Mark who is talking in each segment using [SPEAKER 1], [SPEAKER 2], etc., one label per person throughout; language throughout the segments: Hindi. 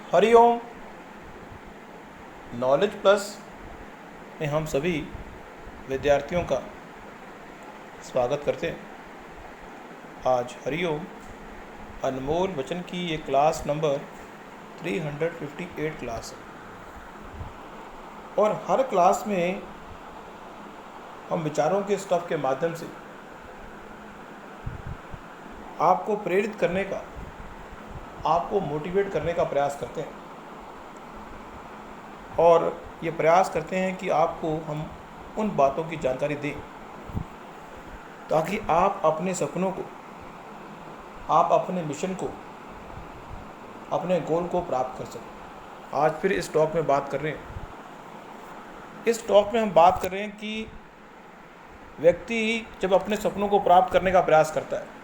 [SPEAKER 1] हरिओम। नॉलेज प्लस में हम सभी विद्यार्थियों का स्वागत करते हैं। आज हरिओम अनमोल वचन की ये क्लास नंबर 358 क्लास है और हर क्लास में हम विचारों के स्टफ के माध्यम से आपको प्रेरित करने का, आपको मोटिवेट करने का प्रयास करते हैं और ये प्रयास करते हैं कि आपको हम उन बातों की जानकारी दें ताकि आप अपने सपनों को, आप अपने मिशन को, अपने गोल को प्राप्त कर सकें। आज फिर इस टॉक में बात कर रहे हैं। इस टॉक में हम बात कर रहे हैं कि व्यक्ति जब अपने सपनों को प्राप्त करने का प्रयास करता है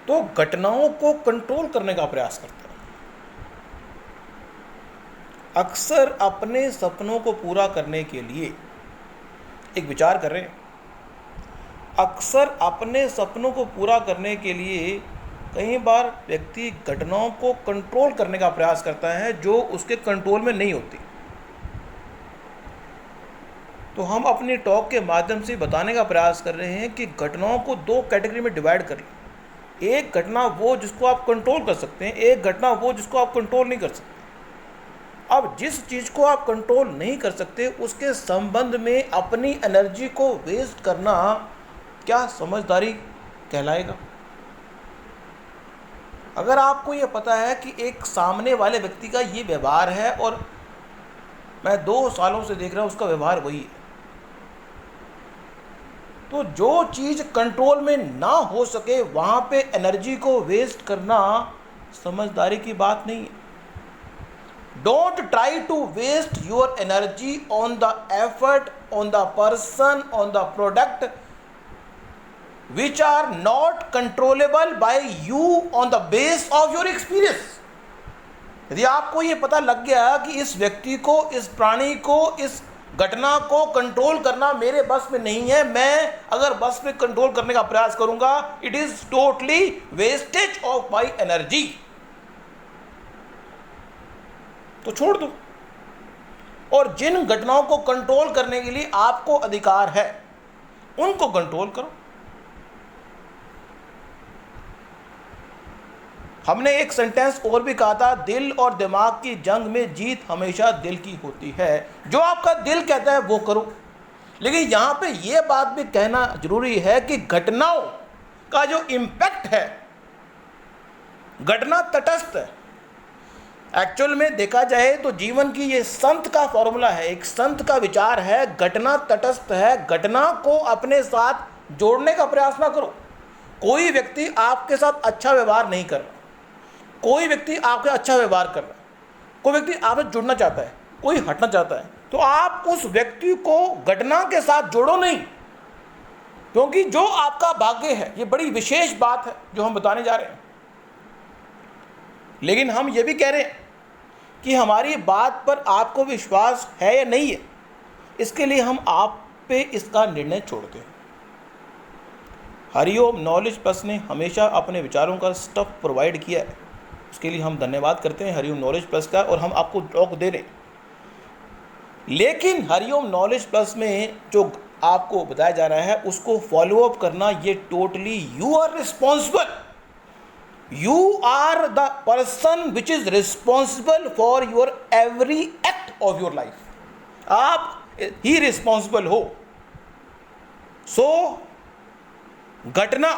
[SPEAKER 1] तो घटनाओं को कंट्रोल करने का प्रयास करता है। अक्सर अपने सपनों को पूरा करने के लिए एक विचार कर रहे हैं। अक्सर अपने सपनों को पूरा करने के लिए कई बार व्यक्ति घटनाओं को कंट्रोल करने का प्रयास करता है जो उसके कंट्रोल में नहीं होती। तो हम अपनी टॉक के माध्यम से बताने का प्रयास कर रहे हैं कि घटनाओं को दो कैटेगरी में डिवाइड कर लें। एक घटना वो जिसको आप कंट्रोल कर सकते हैं, एक घटना वो जिसको आप कंट्रोल नहीं कर सकते। अब जिस चीज़ को आप कंट्रोल नहीं कर सकते उसके संबंध में अपनी एनर्जी को वेस्ट करना क्या समझदारी कहलाएगा? अगर आपको ये पता है कि एक सामने वाले व्यक्ति का ये व्यवहार है और मैं 2 सालों से देख रहा हूँ उसका व्यवहार वही है, तो जो चीज़ कंट्रोल में ना हो सके वहाँ पे एनर्जी को वेस्ट करना समझदारी की बात नहीं है। Don't try to waste your energy on the effort, on the person, on the product which are not controllable by you on the base of your experience. यदि आपको ये पता लग गया कि इस व्यक्ति को, इस प्राणी को, इस घटना को कंट्रोल करना मेरे बस में नहीं है, मैं अगर बस में कंट्रोल करने का प्रयास करूंगा it is totally wastage of my energy, तो छोड़ दो। और जिन घटनाओं को कंट्रोल करने के लिए आपको अधिकार है उनको कंट्रोल करो। हमने एक सेंटेंस और भी कहा था, दिल और दिमाग की जंग में जीत हमेशा दिल की होती है। जो आपका दिल कहता है वो करो। लेकिन यहाँ पे ये बात भी कहना जरूरी है कि घटनाओं का जो इम्पैक्ट है, घटना तटस्थ है। एक्चुअल में देखा जाए तो जीवन की ये संत का फॉर्मूला है, एक संत का विचार है, घटना तटस्थ है। घटना को अपने साथ जोड़ने का प्रयास ना करो। कोई व्यक्ति आपके साथ अच्छा व्यवहार नहीं कर रहा, कोई व्यक्ति आपके अच्छा व्यवहार कर रहा है, कोई व्यक्ति आपसे जुड़ना चाहता है, कोई हटना चाहता है, तो आप उस व्यक्ति को घटना के साथ जोड़ो नहीं, क्योंकि जो आपका भाग्य है, ये बड़ी विशेष बात है जो हम बताने जा रहे हैं। लेकिन हम ये भी कह रहे हैं कि हमारी बात पर आपको विश्वास है या नहीं है, इसके लिए हम आप पे इसका निर्णय छोड़ते हैं। हरिओम नॉलेज प्लस ने हमेशा अपने विचारों का स्टफ प्रोवाइड किया है, उसके लिए हम धन्यवाद करते हैं हरिओम नॉलेज प्लस का, और हम आपको टॉक दे रहे हैं। लेकिन हरिओम नॉलेज प्लस में जो आपको बताया जा रहा है उसको फॉलो अप करना ये totally you are responsible. You are the person which is responsible for your every act of your life. आप ही रिस्पॉन्सिबल हो। सो घटना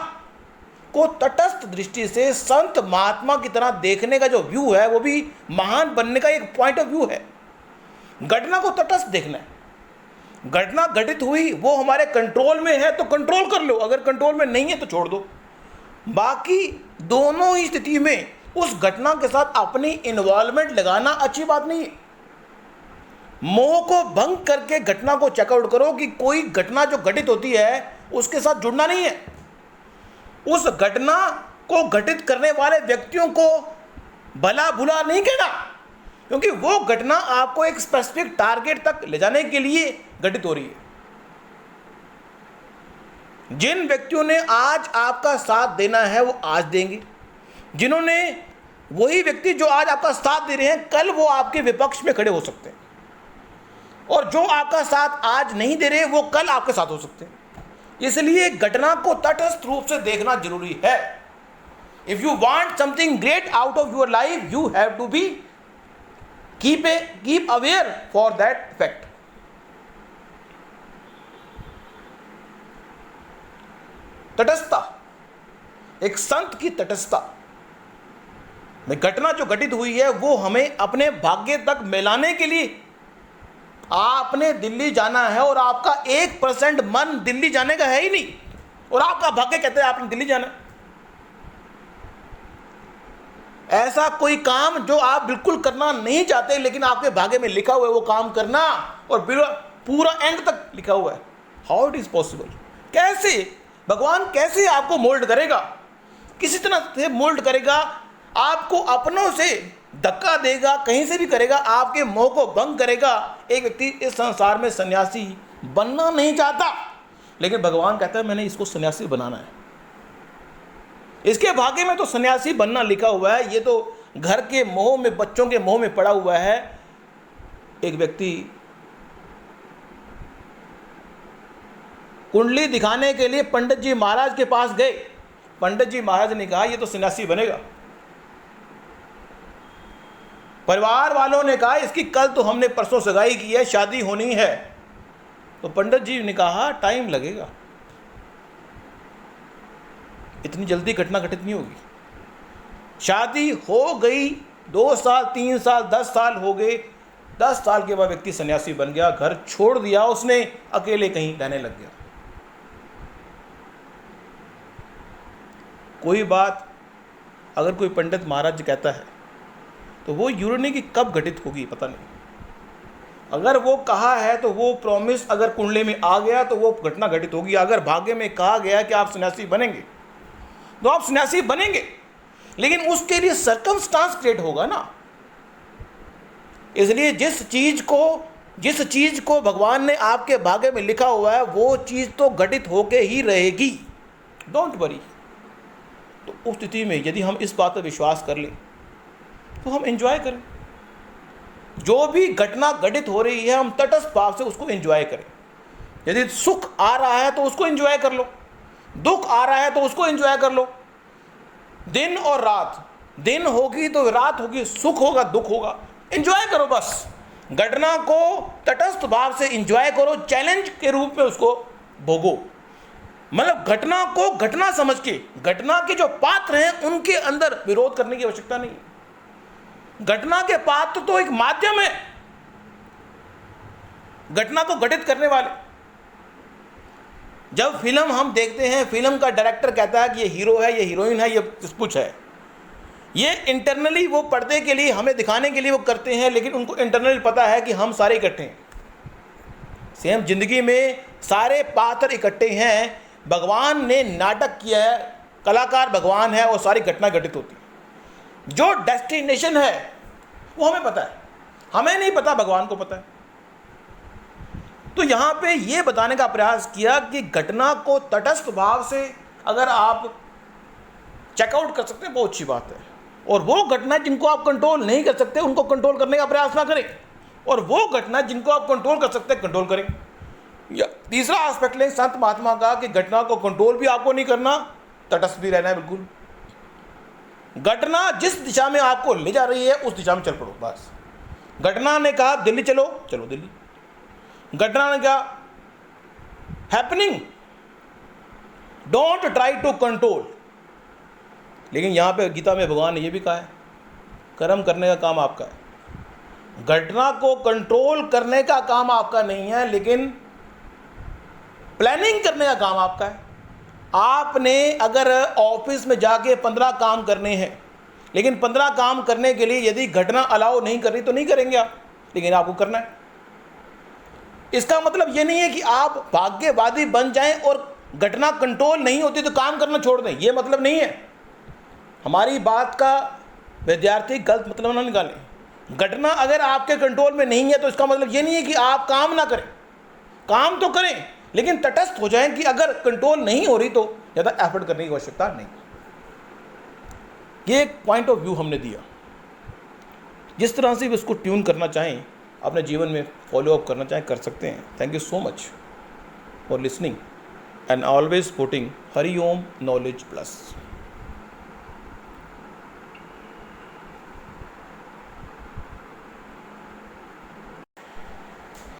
[SPEAKER 1] को तटस्थ दृष्टि से संत महात्मा की तरह देखने का जो व्यू है वो भी महान बनने का एक पॉइंट ऑफ व्यू है। घटना को तटस्थ देखना है। घटना घटित हुई, वो हमारे कंट्रोल में है तो कंट्रोल कर लो, अगर कंट्रोल में नहीं है तो छोड़ दो। बाकी दोनों ही स्थिति में उस घटना के साथ अपनी इन्वॉल्वमेंट लगाना अच्छी बात नहीं है। मोह को भंग करके घटना को चेकआउट करो कि कोई घटना जो घटित होती है उसके साथ जुड़ना नहीं है। उस घटना को घटित करने वाले व्यक्तियों को भला बुरा नहीं कहना, क्योंकि वो घटना आपको एक स्पेसिफिक टारगेट तक ले जाने के लिए घटित हो रही है। जिन व्यक्तियों ने आज आपका साथ देना है वो आज देंगे, जिन्होंने वही व्यक्ति जो आज आपका साथ दे रहे हैं, कल वो आपके विपक्ष में खड़े हो सकते हैं, और जो आपका साथ आज नहीं दे रहे वो कल आपके साथ हो सकते हैं। इसलिए घटना को तटस्थ रूप से देखना जरूरी है। If you want something great out of your life, you have to be keep aware for that fact. तटस्थता, एक संत की तटस्थता में घटना जो घटित हुई है वो हमें अपने भाग्य तक मिलाने के लिए, आपने दिल्ली जाना है और आपका 1% मन दिल्ली जाने का है ही नहीं, और आपका भाग्य कहते हैं आपने दिल्ली जाना। ऐसा कोई काम जो आप बिल्कुल करना नहीं चाहते लेकिन आपके भाग्य में लिखा हुआ है वो काम करना, और पूरा एंड तक लिखा हुआ है। How it is possible? कैसे भगवान कैसे आपको मोल्ड करेगा? किसी तरह से मोल्ड करेगा, आपको अपनों से धक्का देगा, कहीं से भी करेगा, आपके मोह को भंग करेगा। एक व्यक्ति इस संसार में सन्यासी बनना नहीं चाहता, लेकिन भगवान कहता है मैंने इसको सन्यासी बनाना है। इसके भाग्य में तो सन्यासी बनना लिखा हुआ है, ये तो घर के मोह में, बच्चों के मोह में पड़ा हुआ है। एक व्यक्ति कुंडली दिखाने के लिए पंडित जी महाराज के पास गए। पंडित जी महाराज ने कहा ये तो सन्यासी बनेगा। परिवार वालों ने कहा इसकी कल तो हमने परसों सगाई की है, शादी होनी है। तो पंडित जी ने कहा टाइम लगेगा, इतनी जल्दी घटना घटित नहीं होगी। शादी हो गई, 2 साल 3 साल 10 साल हो गए, 10 साल के बाद व्यक्ति सन्यासी बन गया, घर छोड़ दिया उसने, अकेले कहीं रहने लग गया। कोई बात अगर कोई पंडित महाराज कहता है तो वो यूरेनी की कब घटित होगी पता नहीं। अगर वो कहा है तो वो प्रॉमिस अगर कुंडली में आ गया तो वो घटना घटित होगी। अगर भाग्य में कहा गया कि आप सन्यासी बनेंगे तो आप सन्यासी बनेंगे, लेकिन उसके लिए सर्कमस्टांस क्रिएट होगा ना। इसलिए जिस चीज को भगवान ने आपके भाग्य में लिखा हुआ है वो चीज तो घटित होके ही रहेगी, डोंट वरी। तो उस स्थिति में यदि हम इस बात पर विश्वास कर लें तो हम एंजॉय करें। जो भी घटना घटित हो रही है हम तटस्थ भाव से उसको एंजॉय करें। यदि सुख आ रहा है तो उसको एंजॉय कर लो, दुख आ रहा है तो उसको एंजॉय कर लो। दिन और रात, दिन होगी तो रात होगी, सुख होगा दुख होगा, एंजॉय करो। बस घटना को तटस्थ भाव से एंजॉय करो, चैलेंज के रूप में उसको भोगो। मतलब घटना को घटना समझ के, घटना के जो पात्र हैं उनके अंदर विरोध करने की आवश्यकता नहीं। घटना के पात्र तो एक माध्यम है घटना को घटित करने वाले। जब फिल्म हम देखते हैं, फिल्म का डायरेक्टर कहता है कि ये हीरो है, ये हीरोइन है, ये कुछ है, ये इंटरनली वो पर्दे के लिए हमें दिखाने के लिए वो करते हैं, लेकिन उनको इंटरनली पता है कि हम सारे इकट्ठे हैं। सेम जिंदगी में सारे पात्र इकट्ठे हैं। भगवान ने नाटक किया है, कलाकार भगवान है और सारी घटना घटित होती है। जो डेस्टिनेशन है वो हमें पता है, हमें नहीं पता, भगवान को पता है। तो यहाँ पे ये बताने का प्रयास किया कि घटना को तटस्थ भाव से अगर आप चेकआउट कर सकते हैं बहुत अच्छी बात है, और वो घटना जिनको आप कंट्रोल नहीं कर सकते उनको कंट्रोल करने का प्रयास ना करें, और वो घटना जिनको आप कंट्रोल कर सकते हैं कंट्रोल करें। या तीसरा एस्पेक्ट लें संत महात्मा का कि घटना को कंट्रोल भी आपको नहीं करना, तटस्थ भी रहना है बिल्कुल। घटना जिस दिशा में आपको ले जा रही है उस दिशा में चल पड़ो बस। घटना ने कहा दिल्ली चलो, चलो दिल्ली। घटना ने कहा happening, don't try to control. लेकिन यहां पे गीता में भगवान ने यह भी कहा है कर्म करने का काम आपका है। घटना को कंट्रोल करने का काम आपका नहीं है, लेकिन प्लानिंग करने का काम आपका है। आपने अगर ऑफिस में जाके 15 काम करने हैं, लेकिन 15 काम करने के लिए यदि घटना अलाउ नहीं कर रही तो नहीं करेंगे आप, लेकिन आपको करना है। इसका मतलब ये नहीं है कि आप भाग्यवादी बन जाएं और घटना कंट्रोल नहीं होती तो काम करना छोड़ दें, ये मतलब नहीं है। हमारी बात का विद्यार्थी गलत मतलब ना निकालें। घटना अगर आपके कंट्रोल में नहीं है तो इसका मतलब ये नहीं है कि आप काम ना करें, काम तो करें, लेकिन तटस्थ हो जाएं कि अगर कंट्रोल नहीं हो रही तो ज़्यादा एफर्ट करने की आवश्यकता नहीं। ये एक पॉइंट ऑफ व्यू हमने दिया। जिस तरह से भी उसको ट्यून करना चाहें, अपने जीवन में फॉलो अप करना चाहें, कर सकते हैं। Thank you so much for listening and always supporting Hari Om knowledge plus.